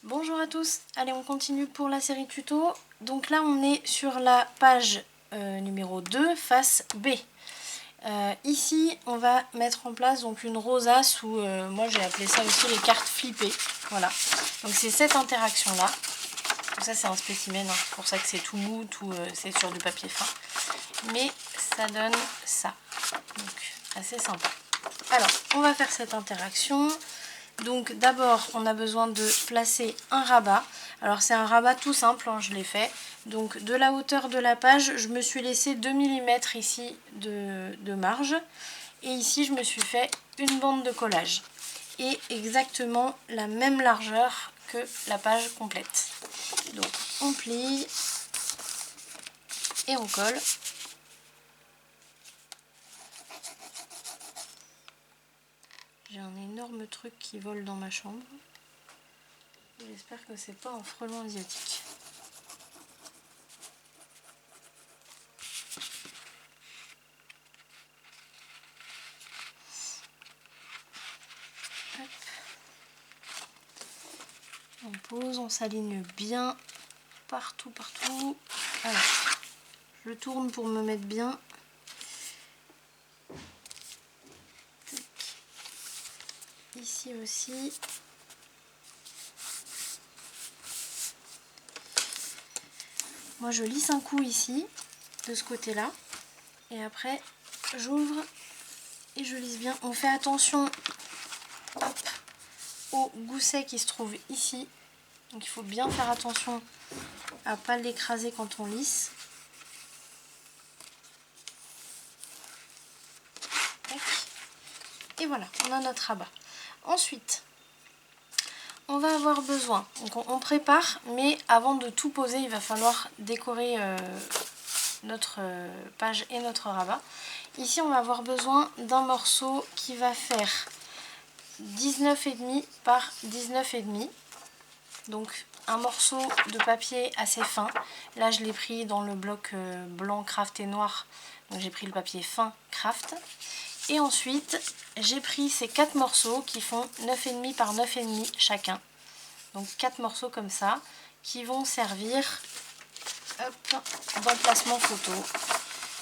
Bonjour à tous, allez on continue pour la série tuto. Donc là on est sur la page numéro 2, face B. Ici on va mettre en place donc une rosace ou moi j'ai appelé ça aussi les cartes flippées. Voilà, donc c'est cette interaction là. Ça c'est un spécimen, hein. C'est pour ça que c'est tout mou, c'est sur du papier fin. Mais ça donne ça, donc assez sympa. Alors on va faire cette interaction. Donc d'abord on a besoin de placer un rabat. Alors c'est un rabat tout simple, hein, je l'ai fait. Donc de la hauteur de la page, je me suis laissé 2 mm ici de marge. Et ici je me suis fait une bande de collage. Et exactement la même largeur que la page complète. Donc on plie et on colle. J'ai un énorme truc qui vole dans ma chambre. J'espère que c'est pas un frelon asiatique. Hop. On pose, on s'aligne bien partout. Alors, je tourne pour me mettre bien. Ici aussi. Moi je lisse un coup ici, de ce côté-là. Et après, j'ouvre et je lisse bien. On fait attention au gousset qui se trouve ici. Donc il faut bien faire attention à ne pas l'écraser quand on lisse. Et voilà, on a notre rabat. Ensuite, on va avoir besoin, donc on prépare, mais avant de tout poser, il va falloir décorer notre page et notre rabat. Ici, on va avoir besoin d'un morceau qui va faire 19,5 par 19,5. Donc un morceau de papier assez fin. Là, je l'ai pris dans le bloc blanc craft et noir. Donc j'ai pris le papier fin craft. Et ensuite, j'ai pris ces 4 morceaux qui font 9,5 par 9,5 chacun. Donc 4 morceaux comme ça, qui vont servir d'emplacement photo.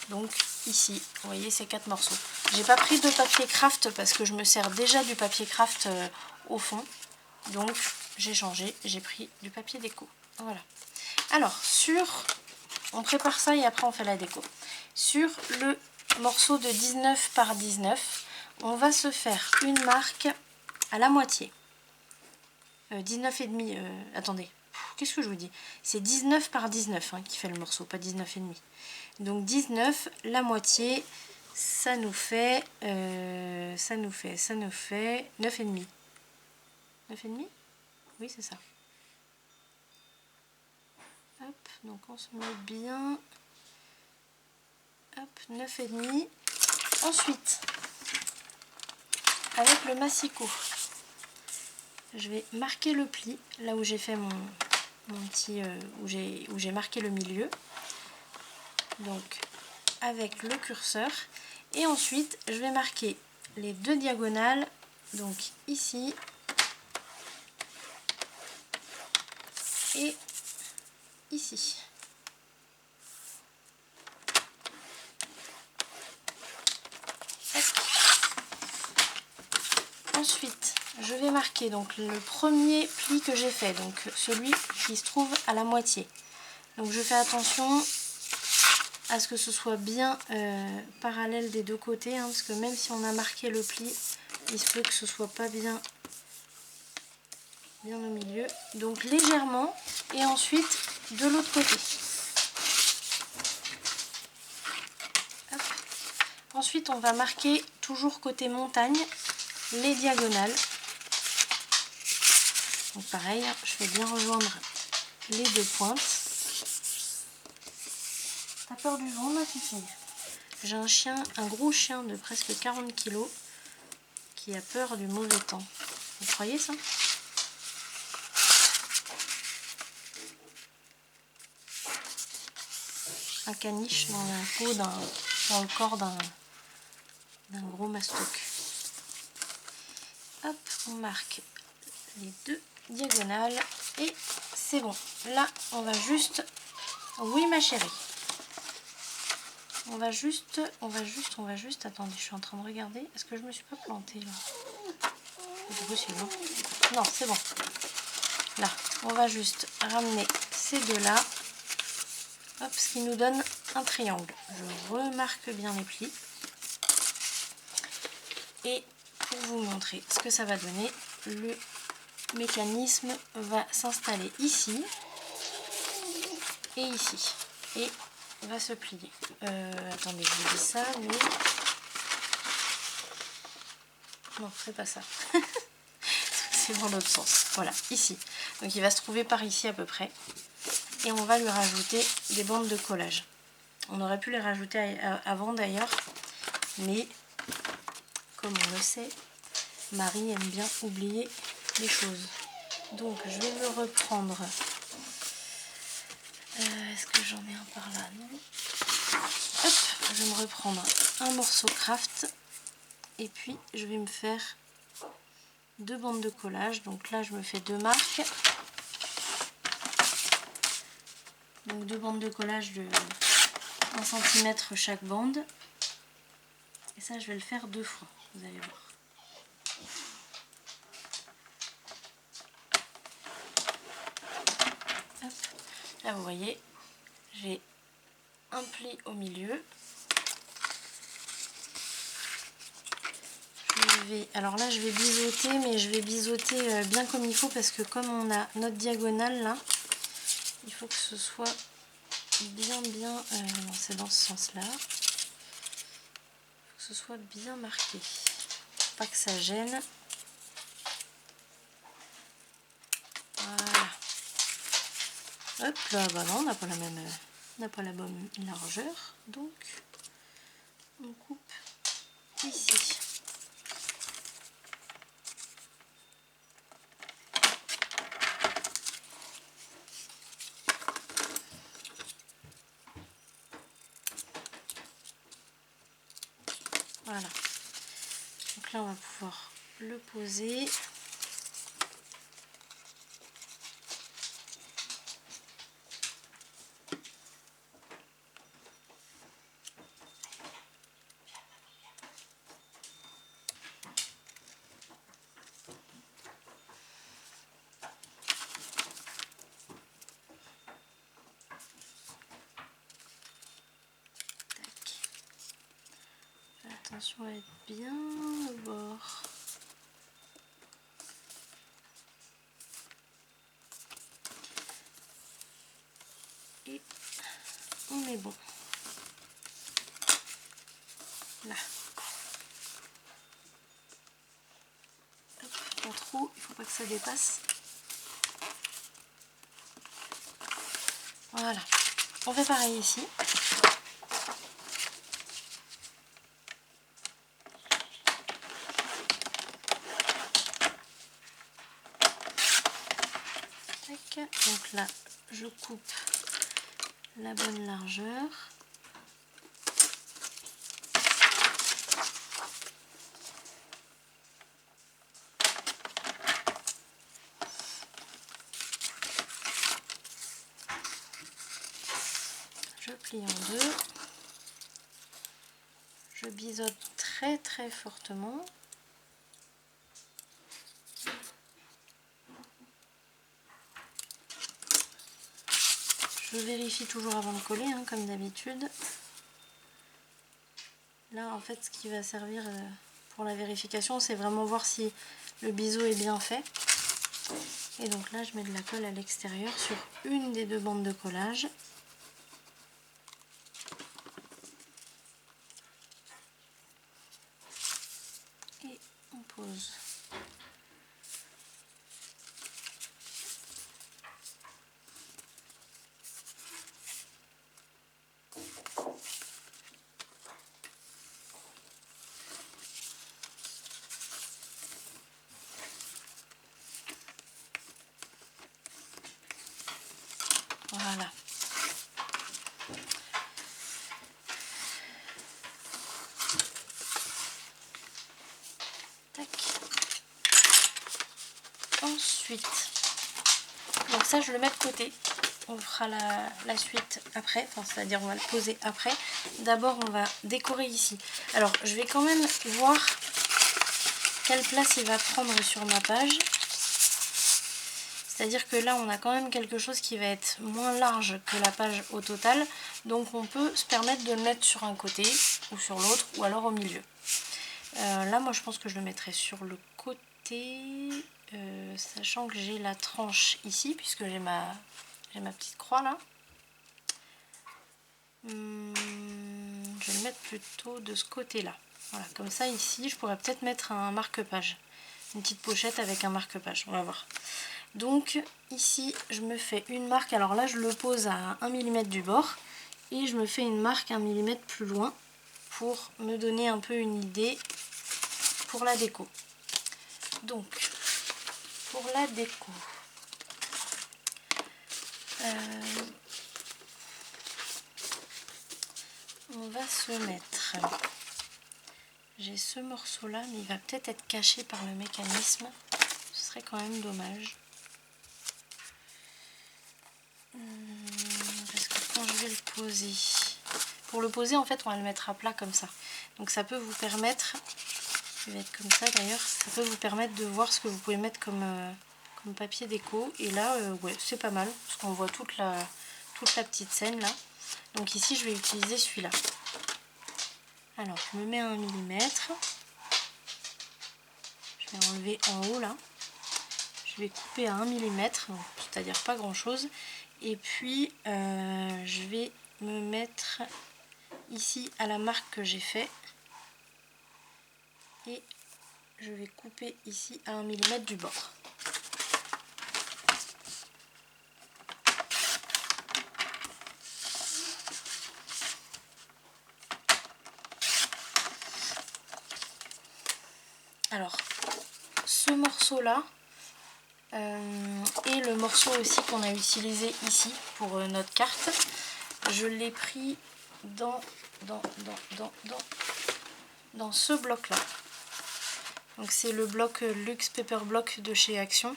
Donc ici, vous voyez ces 4 morceaux. J'ai pas pris de papier craft parce que je me sers déjà du papier craft au fond. Donc j'ai changé, j'ai pris du papier déco. Voilà. Alors, on prépare ça et après on fait la déco. Sur le morceau de 19 par 19, on va se faire une marque à la moitié. 19,5, attendez, qu'est-ce que je vous dis? C'est 19 par 19 hein, qui fait le morceau, pas 19,5. Donc 19, la moitié, ça nous fait 9,5. 9,5? Oui, c'est ça. Hop, donc on se met bien. Hop, 9,5. Ensuite, avec le massicot, je vais marquer le pli, là où j'ai fait mon petit, où j'ai marqué le milieu. Donc, avec le curseur. Et ensuite, je vais marquer les 2 diagonales, donc ici et ici. Ensuite, je vais marquer donc le premier pli que j'ai fait, donc celui qui se trouve à la moitié. Donc je fais attention à ce que ce soit bien parallèle des deux côtés, hein, parce que même si on a marqué le pli, il se peut que ce soit pas bien au milieu. Donc légèrement, et ensuite de l'autre côté. Hop. Ensuite, on va marquer toujours côté montagne les diagonales. Donc pareil, je fais bien rejoindre les 2 pointes. T'as peur du vent, ma fille? J'ai un gros chien de presque 40 kg qui a peur du mauvais temps. Vous croyez ça? Un caniche dans la peau dans le corps d'un gros mastoc. Hop, on marque les 2 diagonales Et c'est bon. Là, on va juste... Oui, ma chérie. On va juste... Attendez, je suis en train de regarder. Est-ce que je me suis pas plantée là? C'est possible, hein? Non, c'est bon. Là, on va juste ramener ces deux-là. Hop, ce qui nous donne un triangle. Je remarque bien les plis. Et pour vous montrer ce que ça va donner, le mécanisme va s'installer ici et ici. Et va se plier. Attendez, je vous dis ça, mais... Non, c'est pas ça. C'est dans l'autre sens. Voilà, ici. Donc il va se trouver par ici à peu près. Et on va lui rajouter des bandes de collage. On aurait pu les rajouter avant d'ailleurs, mais comme on le sait, Marie aime bien oublier les choses. Donc je vais me reprendre. Est-ce que j'en ai un par là? Non. Hop, je vais me reprendre un morceau craft. Et puis je vais me faire deux bandes de collage. Donc là je me fais deux marques. Donc deux bandes de collage de 1 cm chaque bande. Et ça je vais le faire deux fois, vous allez voir. Hop. Là vous voyez, j'ai un pli au milieu. Alors là je vais biseauter, mais je vais biseauter bien comme il faut parce que comme on a notre diagonale là, il faut que ce soit bien non, c'est dans ce sens là. Il faut que ce soit bien marqué, pas que ça gêne. Voilà. Hop là, bah non, on n'a pas la même, on n'a pas la bonne largeur, donc on coupe ici. Voilà. Donc là on va pouvoir le poser. Attention à être bien au bord. Et on est bon. Là. Hop, pas trop, il faut pas que ça dépasse. Voilà. On fait pareil ici. Donc là, je coupe la bonne largeur. Je plie en deux. Je biseaute très très fortement. Je vérifie toujours avant de coller, hein, comme d'habitude. Là, en fait, ce qui va servir pour la vérification, c'est vraiment voir si le biseau est bien fait. Et donc là, je mets de la colle à l'extérieur sur une des deux bandes de collage. Et on pose. Voilà. Tac. Ensuite, Donc ça je le mets de côté. On fera la suite après, enfin, c'est-à-dire on va le poser après. D'abord on va décorer ici. Alors je vais quand même voir quelle place il va prendre sur ma page. C'est-à-dire que là on a quand même quelque chose qui va être moins large que la page au total. Donc on peut se permettre de le mettre sur un côté ou sur l'autre ou alors au milieu. Là moi je pense que je le mettrai sur le côté, sachant que j'ai la tranche ici puisque j'ai ma petite croix là. Je vais le mettre plutôt de ce côté là. Voilà, comme ça ici je pourrais peut-être mettre un marque-page. Une petite pochette avec un marque-page, on va voir. Donc ici je me fais une marque, alors là je le pose à 1 mm du bord. Et je me fais une marque 1 mm plus loin pour me donner un peu une idée pour la déco. Donc pour la déco, on va se mettre, j'ai ce morceau là mais il va peut-être être caché par le mécanisme, ce serait quand même dommage. Parce que quand je vais le poser, pour le poser en fait on va le mettre à plat comme ça, donc ça peut vous permettre, il va être comme ça d'ailleurs, ça peut vous permettre de voir ce que vous pouvez mettre comme papier déco. Et là ouais c'est pas mal parce qu'on voit toute la petite scène là. Donc ici je vais utiliser celui-là. Alors je me mets à 1 mm, je vais enlever en haut là, je vais couper à 1 mm, c'est à dire pas grand chose, et puis je vais me mettre ici à la marque que j'ai fait et je vais couper ici à 1 mm du bord. Alors ce morceau là et le morceau aussi qu'on a utilisé ici pour notre carte, je l'ai pris dans ce bloc là. Donc c'est le bloc Luxe Paper Block de chez Action.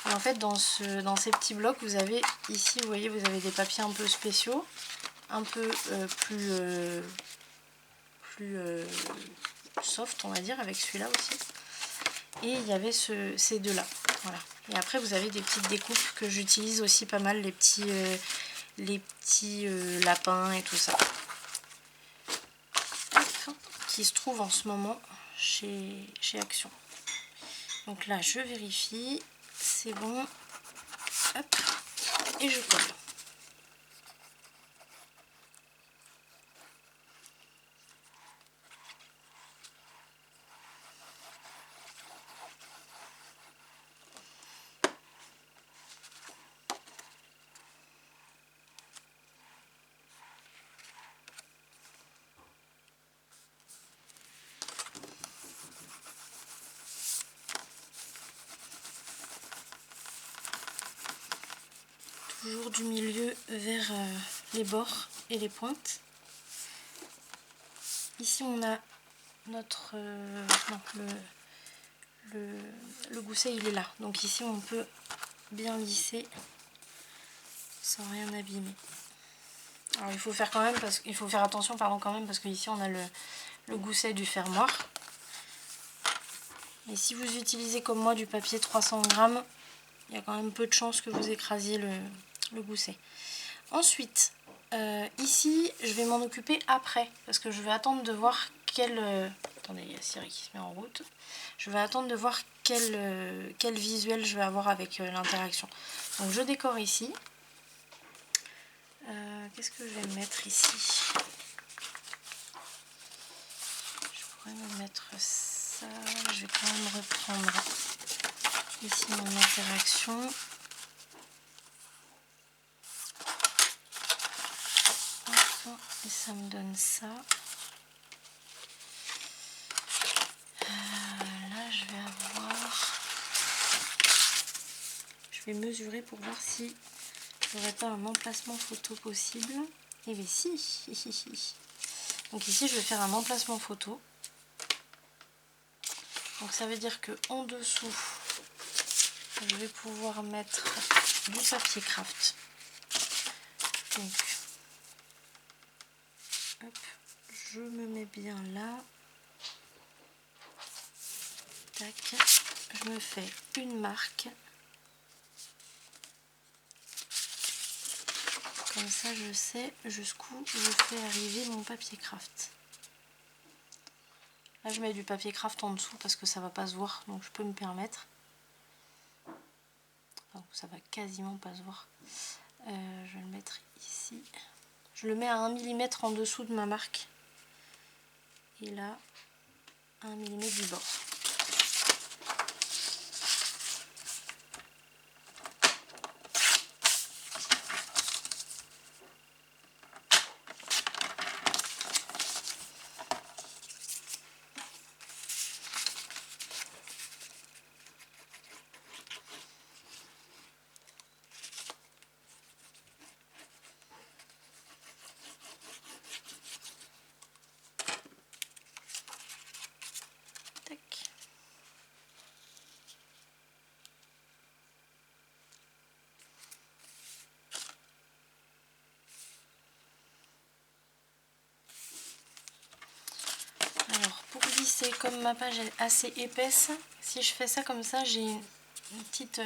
Et en fait dans ces petits blocs vous avez ici, vous voyez, vous avez des papiers un peu spéciaux, un peu plus soft on va dire, avec celui-là aussi. Et il y avait ces deux là, voilà. Et après vous avez des petites découpes que j'utilise aussi pas mal, les petits lapins et tout ça, qui se trouvent en ce moment chez Action. Donc là je vérifie, c'est bon, hop, et je colle. Toujours du milieu vers les bords et les pointes. Ici on a notre le gousset, il est là, donc ici on peut bien lisser sans rien abîmer. Alors il faut faire quand même faire attention quand même parce qu'ici on a le gousset du fermoir. Et si vous utilisez comme moi du papier 300 grammes, il y a quand même peu de chances que vous écrasiez le gousset. Ensuite, ici, je vais m'en occuper après, parce que je vais attendre de voir quel... attendez, il y a Siri qui se met en route. Je vais attendre de voir quel visuel je vais avoir avec l'interaction. Donc je décore ici. Qu'est-ce que je vais mettre ici? Je pourrais me mettre ça. Je vais quand même reprendre ici mon interaction. Et ça me donne ça. Là je vais avoir... Je vais mesurer pour voir si j'aurais pas un emplacement photo possible. Et bien si. Donc ici je vais faire un emplacement photo. Donc ça veut dire que en dessous je vais pouvoir mettre du papier craft. Donc, hop, je me mets bien là. Tac, je me fais une marque. Comme ça, je sais jusqu'où je fais arriver mon papier craft. Là, je mets du papier craft en dessous parce que ça va pas se voir, donc je peux me permettre. Enfin, ça va quasiment pas se voir. Je vais le mettre ici. Je le mets à 1 mm en dessous de ma marque. Et là, 1 mm du bord. Tac. Alors, pour glisser, comme ma page est assez épaisse, si je fais ça comme ça, j'ai une petite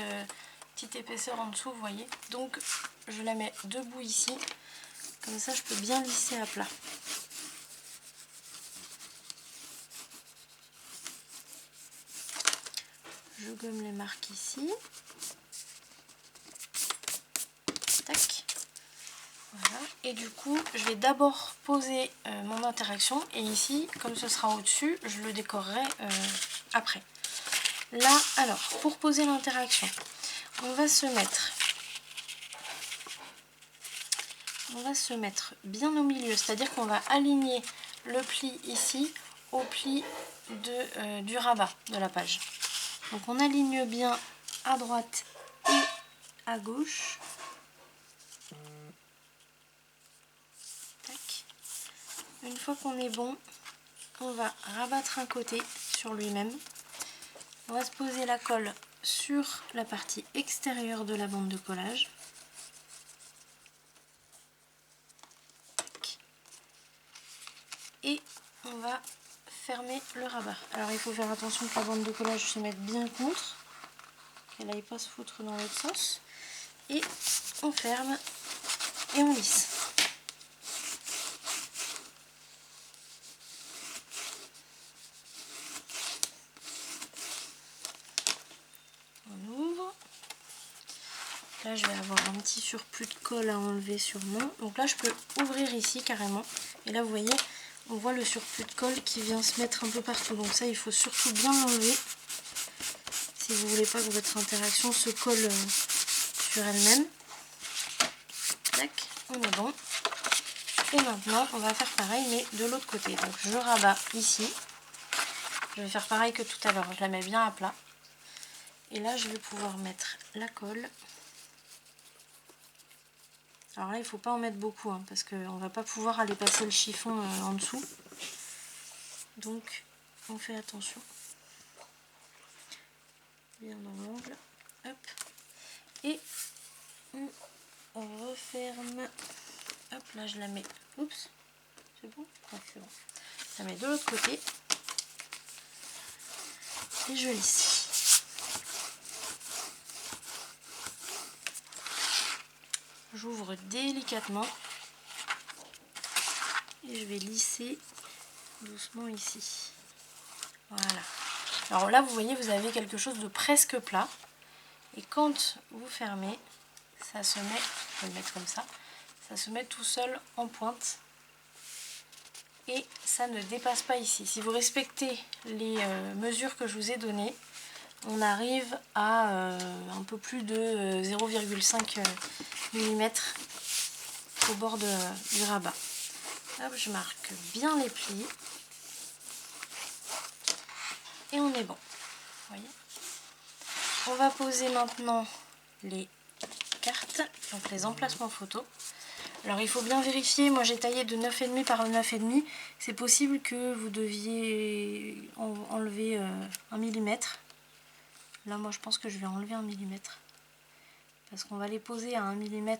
épaisseur en dessous, vous voyez. Donc, je la mets debout ici. Comme ça, je peux bien lisser à plat. Je gomme les marques ici. Tac. Voilà. Et du coup, je vais d'abord poser mon interaction. Et ici, comme ce sera au-dessus, je le décorerai après. Là, alors, pour poser l'interaction, on va se mettre bien au milieu. C'est-à-dire qu'on va aligner le pli ici au pli du rabat de la page. Donc on aligne bien à droite et à gauche. Tac. Une fois qu'on est bon, on va rabattre un côté sur lui-même. On va se poser la colle sur la partie extérieure de la bande de collage. Tac. Et on va fermer le rabat. Alors il faut faire attention que la bande de collage se mette bien contre, qu'elle n'aille pas se foutre dans l'autre sens. Et on ferme et on lisse. On ouvre. Là je vais avoir un petit surplus de colle à enlever sûrement. Donc là je peux ouvrir ici carrément. Et là vous voyez, on voit le surplus de colle qui vient se mettre un peu partout. Donc ça il faut surtout bien l'enlever. Si vous voulez pas que votre interaction se colle sur elle-même. Tac, on est bon. Et maintenant on va faire pareil mais de l'autre côté. Donc je rabats ici. Je vais faire pareil que tout à l'heure. Je la mets bien à plat. Et là je vais pouvoir mettre la colle. Alors là il ne faut pas en mettre beaucoup hein, parce qu'on ne va pas pouvoir aller passer le chiffon en dessous. Donc on fait attention. Bien dans l'angle. Hop. Et on referme. Hop, là je la mets. Oups. C'est bon? Ouais, c'est bon. Je la mets de l'autre côté. Et je lisse. J'ouvre délicatement. Et je vais lisser doucement ici. Voilà. Alors là, vous voyez, vous avez quelque chose de presque plat. Et quand vous fermez, ça se met, je vais le mettre comme ça, ça se met tout seul en pointe. Et ça ne dépasse pas ici. Si vous respectez les mesures que je vous ai données, on arrive à un peu plus de 0,5 mm au bord du rabat. Hop, je marque bien les plis. Et on est bon. Vous voyez ? On va poser maintenant les cartes, donc les emplacements photos. Alors il faut bien vérifier, moi j'ai taillé de 9,5 par 9,5. C'est possible que vous deviez enlever 1 mm. Là moi je pense que je vais enlever 1 mm. Parce qu'on va les poser à 1 mm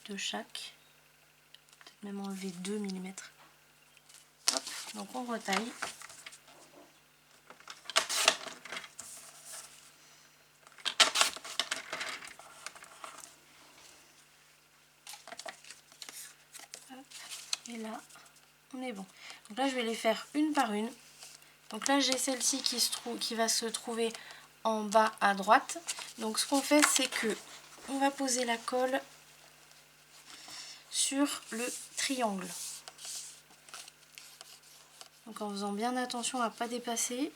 de chaque. Peut-être même enlever 2 mm. Hop, donc on retaille. Hop, et là, on est bon. Donc là je vais les faire une par une. Donc là j'ai celle-ci qui va se trouver en bas à droite. Donc ce qu'on fait c'est que on va poser la colle sur le triangle. Donc en faisant bien attention à ne pas dépasser.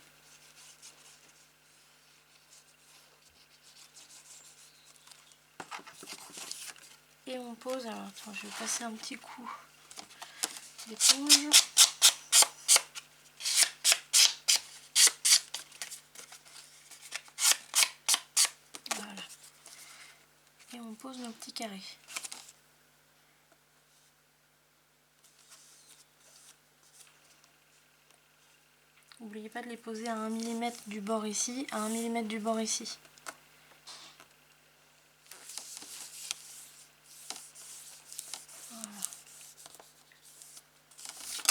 Et on pose. Alors attends, je vais passer un petit coup d'éponge. Voilà. Et on pose nos petits carrés. N'oubliez pas de les poser à 1 mm du bord ici, à 1 mm du bord ici. Voilà.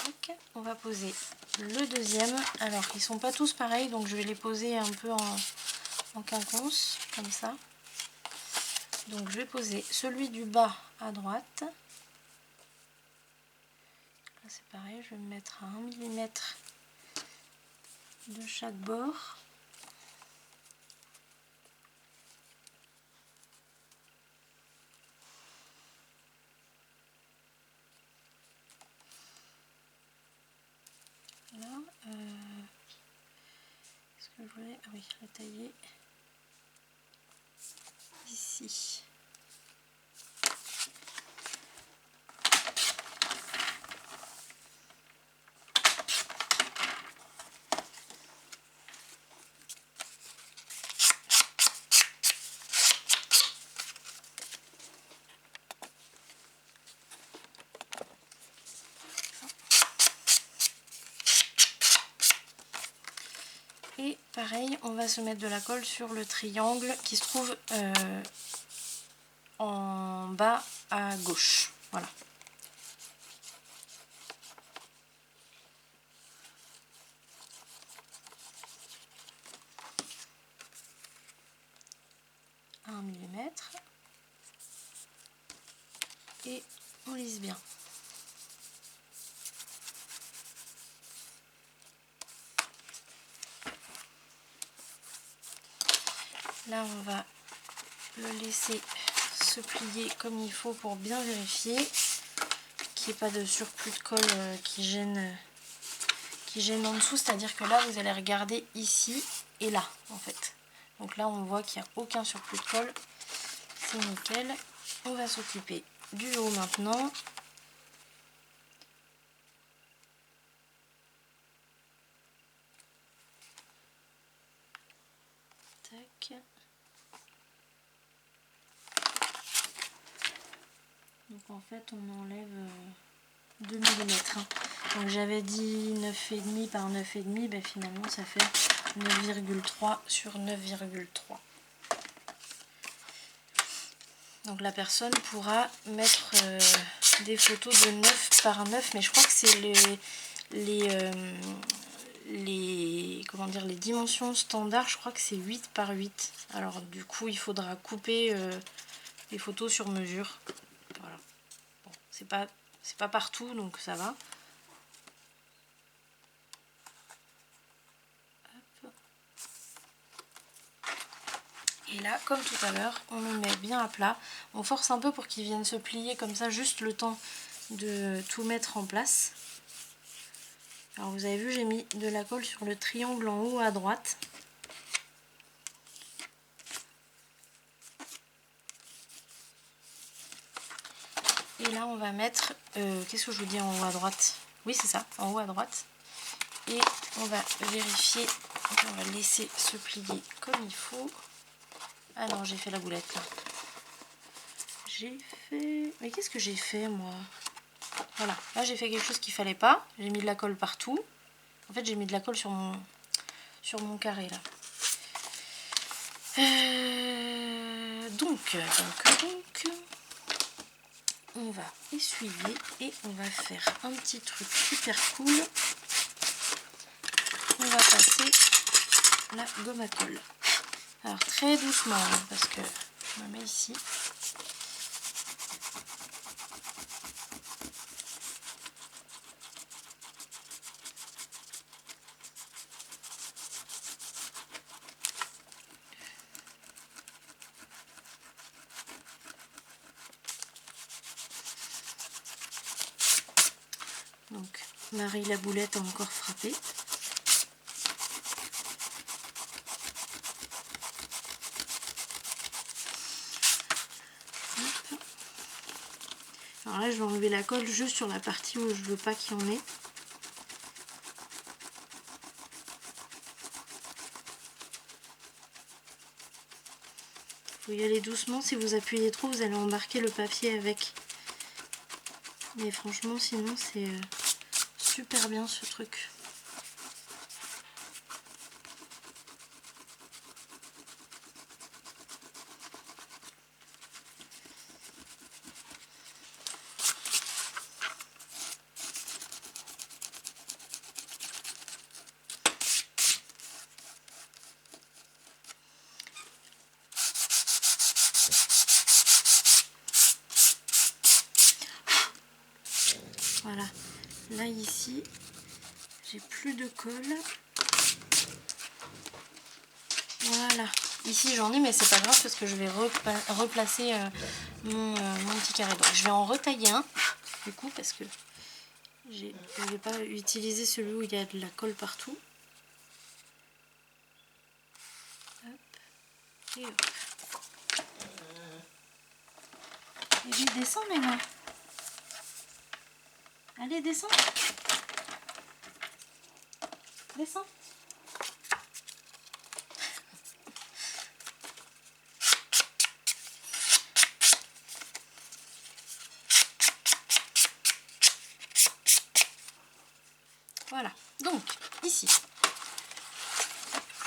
Donc, on va poser le deuxième. Alors, ils sont pas tous pareils, donc je vais les poser un peu en quinconce, comme ça. Donc, je vais poser celui du bas à droite. Là, c'est pareil, je vais me mettre à 1 mm de chaque bord. Là, est-ce que je voulais... Ah oui, la tailler ici. Et pareil, on va se mettre de la colle sur le triangle qui se trouve en bas à gauche. Voilà. À 1 mm. Et on lisse bien. Là, on va le laisser se plier comme il faut pour bien vérifier qu'il n'y ait pas de surplus de colle qui gêne en dessous. C'est-à-dire que là, vous allez regarder ici et là, en fait. Donc là, on voit qu'il n'y a aucun surplus de colle. C'est nickel. On va s'occuper du haut maintenant. Tac. Donc en fait on enlève 2 mm. Donc j'avais dit 9,5 par 9,5, ben finalement ça fait 9,3 sur 9,3. Donc la personne pourra mettre des photos de 9 par 9, mais je crois que c'est comment dire, les dimensions standards, je crois que c'est 8 par 8. Alors du coup il faudra couper les photos sur mesure. Voilà. Bon, c'est pas partout, donc ça va. Hop. Et là, comme tout à l'heure, on le met bien à plat. On force un peu pour qu'il vienne se plier comme ça, juste le temps de tout mettre en place. Alors vous avez vu, j'ai mis de la colle sur le triangle en haut à droite. Et là, on va mettre... qu'est-ce que je vous dis en haut à droite? Oui, c'est ça, en haut à droite. Et on va vérifier, on va laisser se plier comme il faut. Ah non, j'ai fait la boulette là. J'ai fait... Mais qu'est-ce que j'ai fait moi? Voilà, là j'ai fait quelque chose qu'il fallait pas. J'ai mis de la colle partout. En fait, j'ai mis de la colle sur mon carré là. Donc, on va essuyer et on va faire un petit truc super cool. On va passer la gomme à colle. Alors très doucement hein, parce que je me mets ici. Donc Marie la boulette a encore frappé. Alors là je vais enlever la colle juste sur la partie où je veux pas qu'il y en ait. Il faut y aller doucement, si vous appuyez trop vous allez embarquer le papier avec. Mais franchement sinon c'est super bien ce truc. Voilà, là ici, j'ai plus de colle. Voilà, ici j'en ai mais c'est pas grave parce que je vais replacer mon petit carré. Donc je vais en retailler un du coup parce que je ne vais pas utiliser celui où il y a de la colle partout. Hop, et hop. Et je descends les gars. Allez, descends. Descends. Voilà, donc ici,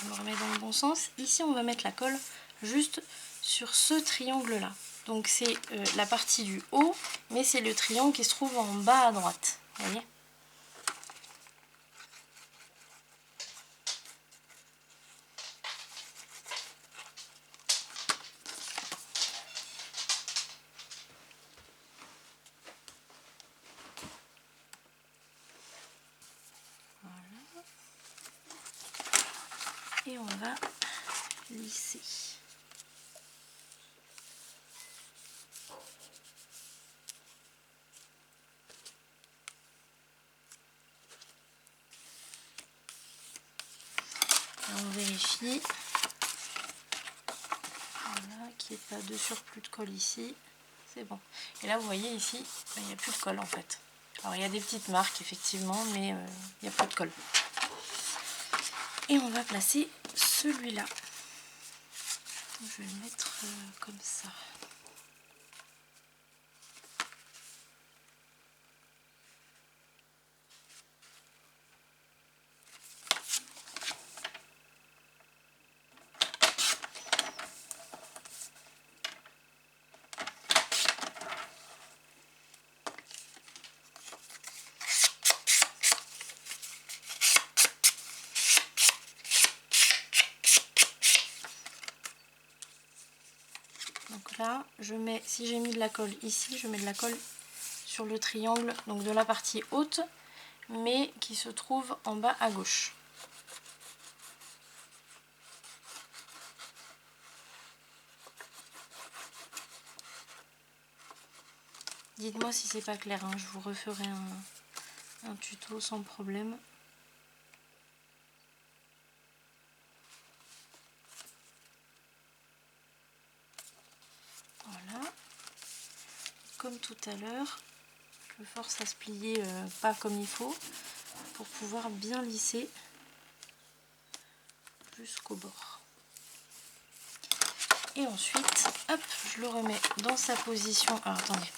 je me remets dans le bon sens. Ici, on va mettre la colle juste sur ce triangle-là. Donc c'est la partie du haut, mais c'est le triangle qui se trouve en bas à droite. Vous voyez ? Et on va lisser. Et on vérifie voilà, qu'il n'y ait pas de surplus de colle ici. C'est bon. Et là, vous voyez ici, il n'y a plus de colle en fait. Alors il y a des petites marques effectivement, mais il n'y a pas de colle. Et on va placer celui-là. Je vais le mettre comme ça. Donc là, je mets, si j'ai mis de la colle ici, je mets de la colle sur le triangle, donc de la partie haute, mais qui se trouve en bas à gauche. Dites-moi si c'est pas clair, hein, je vous referai un tuto sans problème. Voilà. Comme tout à l'heure, je force à se plier pas comme il faut pour pouvoir bien lisser jusqu'au bord. Et ensuite, hop, je le remets dans sa position. Alors attendez,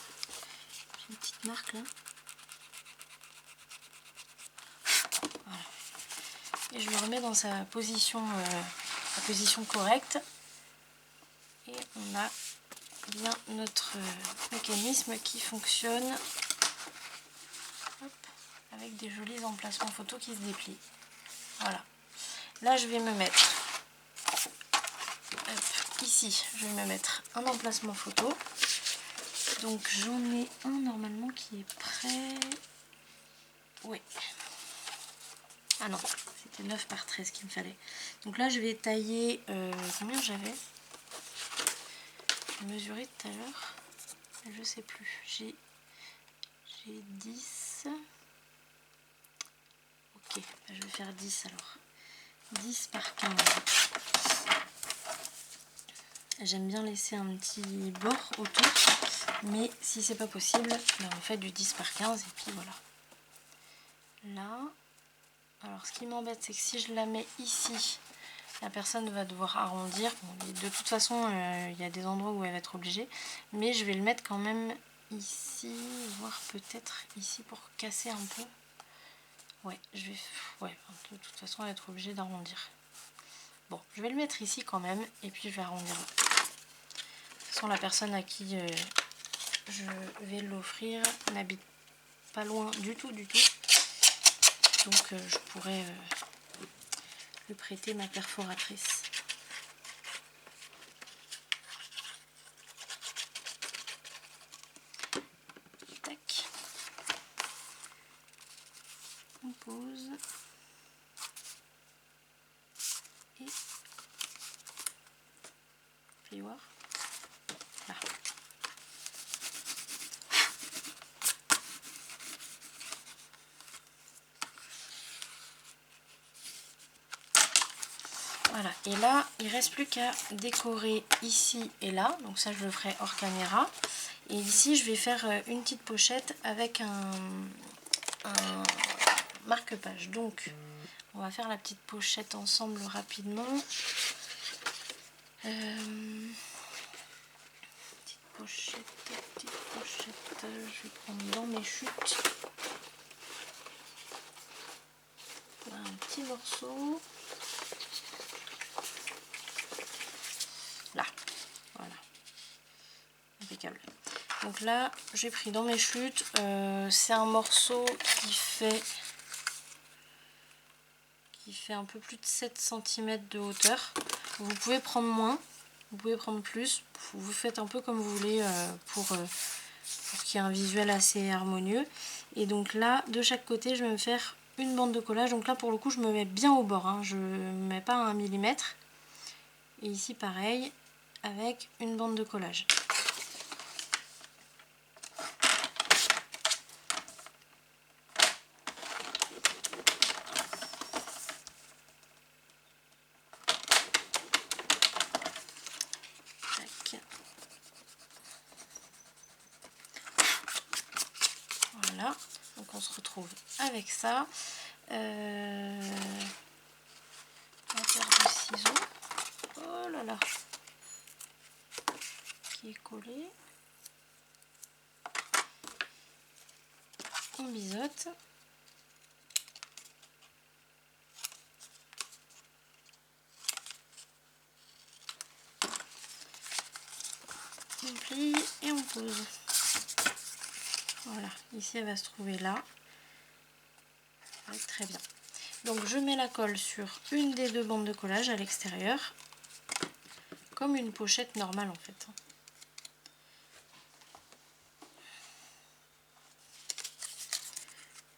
j'ai une petite marque là. Voilà. Et je le remets dans sa position correcte. Et on a bien notre mécanisme qui fonctionne. Hop, avec des jolis emplacements photo qui se déplient. Voilà. Là, je vais me mettre, hop, ici, je vais me mettre un emplacement photo. Donc, j'en ai un normalement qui est prêt. Oui. Ah non, c'était 9 par 13 qu'il me fallait. Donc là, je vais tailler... combien j'avais? J'ai mesuré tout à l'heure. Je sais plus. J'ai 10. Ok, je vais faire 10 alors. 10 par 15. J'aime bien laisser un petit bord autour. Mais si c'est pas possible, ben on fait du 10 par 15 et puis voilà. Là. Alors ce qui m'embête, c'est que si je la mets ici, la personne va devoir arrondir. Bon, de toute façon, il y a des endroits où elle va être obligée. Mais je vais le mettre quand même ici, voire peut-être ici pour casser un peu. Ouais, ouais, de toute façon, elle va être obligée d'arrondir. Bon, je vais le mettre ici quand même et puis je vais arrondir. De toute façon, la personne à qui je vais l'offrir n'habite pas loin du tout. Donc je pourrais lui prêter ma perforatrice. Tac. On pose. Et plioir. Là. Voilà, et là il ne reste plus qu'à décorer ici et là, donc ça je le ferai hors caméra. Et ici je vais faire une petite pochette avec un marque-page. Donc on va faire la petite pochette ensemble rapidement. Petite pochette, je vais prendre dans mes chutes. Voilà, un petit morceau. Là, voilà, impeccable. Donc là, j'ai pris dans mes chutes, c'est un morceau qui fait un peu plus de 7 cm de hauteur. Vous pouvez prendre moins, vous pouvez prendre plus, vous faites un peu comme vous voulez pour qu'il y ait un visuel assez harmonieux. Et donc là, de chaque côté, je vais me faire une bande de collage. Donc là, pour le coup, je me mets bien au bord, hein. Je ne me mets pas à 1 mm. Et ici, pareil, avec une bande de collage. Tac. Voilà, donc on se retrouve avec ça. On va faire du ciseau. Oh là là, qui est collé. On biseaute. On plie et on pose. Voilà, ici elle va se trouver là. Ouais, très bien. Donc je mets la colle sur une des deux bandes de collage à l'extérieur, comme une pochette normale en fait.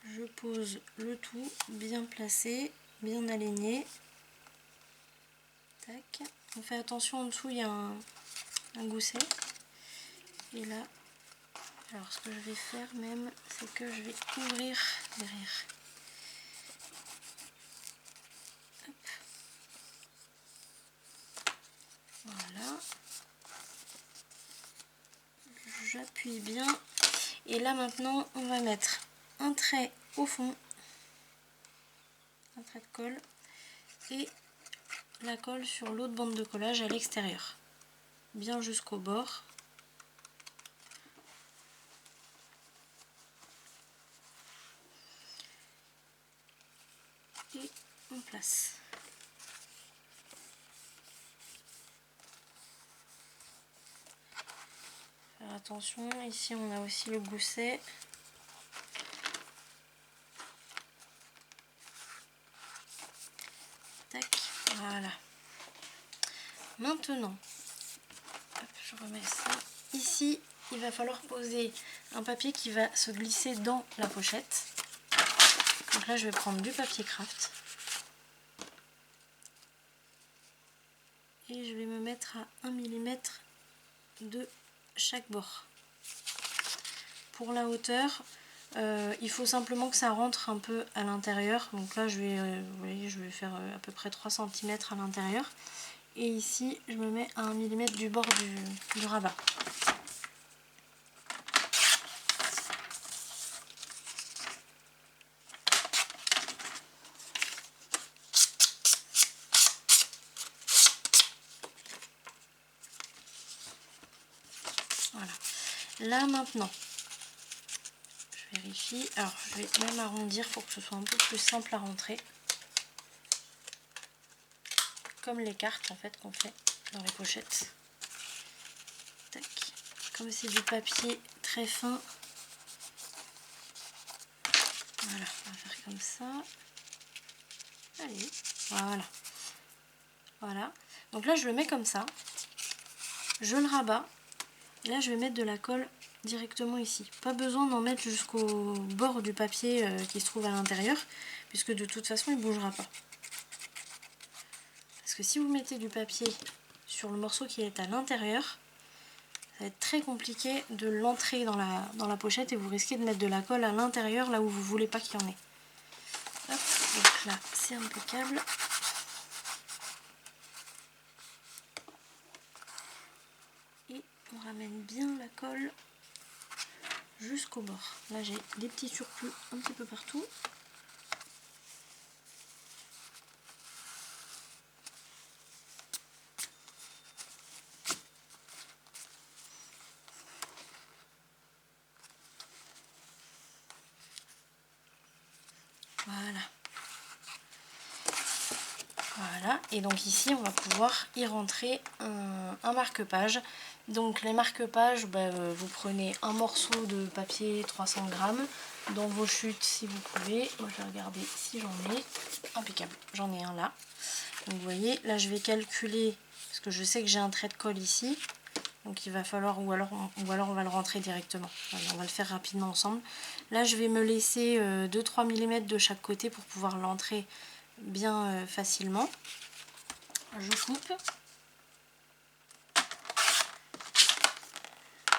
Je pose le tout bien placé, bien aligné. Tac. On fait attention, en dessous il y a un gousset. Et là, alors ce que je vais faire même, c'est que je vais ouvrir derrière. Hop. Voilà. J'appuie bien. Et là maintenant, on va mettre un trait au fond, un trait de colle, et la colle sur l'autre bande de collage à l'extérieur, bien jusqu'au bord. Et on place. attention, ici on a aussi le gousset. Tac, voilà. Maintenant, hop, je remets ça. Ici, il va falloir poser un papier qui va se glisser dans la pochette. Donc là, je vais prendre du papier craft. Et je vais me mettre à 1 mm de chaque bord. Pour la hauteur, il faut simplement que ça rentre un peu à l'intérieur. Donc là, vous voyez, je vais faire à peu près 3 cm à l'intérieur. Et ici, je me mets à 1 mm du bord du rabat. Voilà. Là maintenant, je vérifie. Alors, je vais même arrondir pour que ce soit un peu plus simple à rentrer. Comme les cartes en fait qu'on fait dans les pochettes. Tac. Comme c'est du papier très fin. Voilà, on va faire comme ça. Allez, voilà. Voilà. Donc là, je le mets comme ça. Je le rabats. Et là, je vais mettre de la colle directement ici. Pas besoin d'en mettre jusqu'au bord du papier qui se trouve à l'intérieur, puisque de toute façon, il ne bougera pas. Parce que si vous mettez du papier sur le morceau qui est à l'intérieur, ça va être très compliqué de l'entrer dans la pochette et vous risquez de mettre de la colle à l'intérieur là où vous ne voulez pas qu'il y en ait. Hop, donc là, c'est impeccable. Et on ramène bien la colle jusqu'au bord. Là, j'ai des petits surplus un petit peu partout. Voilà. Voilà, et donc ici on va pouvoir y rentrer un marque-page. Donc les marque-pages, vous prenez un morceau de papier 300 grammes dans vos chutes si vous pouvez. Moi je vais regarder si j'en ai. Impeccable, j'en ai un là. Donc vous voyez, là je vais calculer, parce que je sais que j'ai un trait de colle ici. Donc il va falloir, ou alors on va le rentrer directement. Voilà, on va le faire rapidement ensemble. Là je vais me laisser 2-3 mm de chaque côté pour pouvoir l'entrer bien facilement. Je coupe.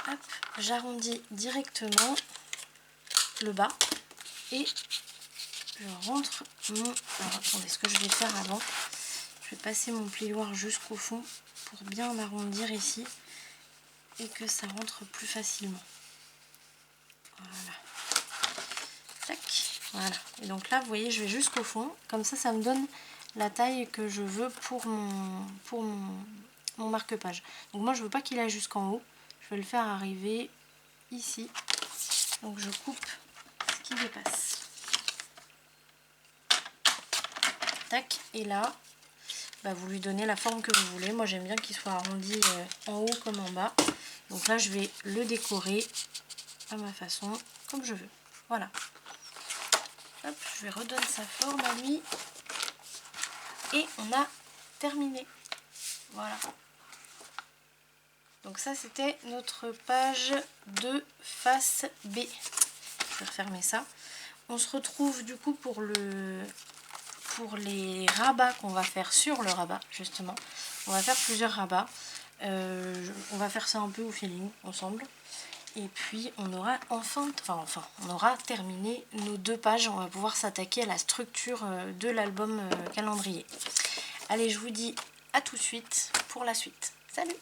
Hop, j'arrondis directement le bas et je rentre mon... Alors attendez, ce que je vais faire avant, je vais passer mon plioir jusqu'au fond pour bien arrondir ici et que ça rentre plus facilement. Voilà. Tac, voilà. Et donc là, vous voyez, je vais jusqu'au fond. Comme ça, ça me donne la taille que je veux pour mon marque-page. Donc moi, je veux pas qu'il aille jusqu'en haut. Je vais le faire arriver ici. Donc je coupe ce qui dépasse. Tac, et là, vous lui donnez la forme que vous voulez. Moi, j'aime bien qu'il soit arrondi en haut comme en bas. Donc là, je vais le décorer à ma façon, comme je veux. Voilà. Hop, je lui redonne sa forme à lui. Et on a terminé. Voilà. Donc ça, c'était notre page de face B. Je vais refermer ça. On se retrouve du coup pour les rabats qu'on va faire sur le rabat, justement. On va faire plusieurs rabats. On va faire ça un peu au feeling, ensemble. Et puis on aura on aura terminé nos 2 pages. On va pouvoir s'attaquer à la structure de l'album calendrier. Allez, je vous dis à tout de suite pour la suite. Salut!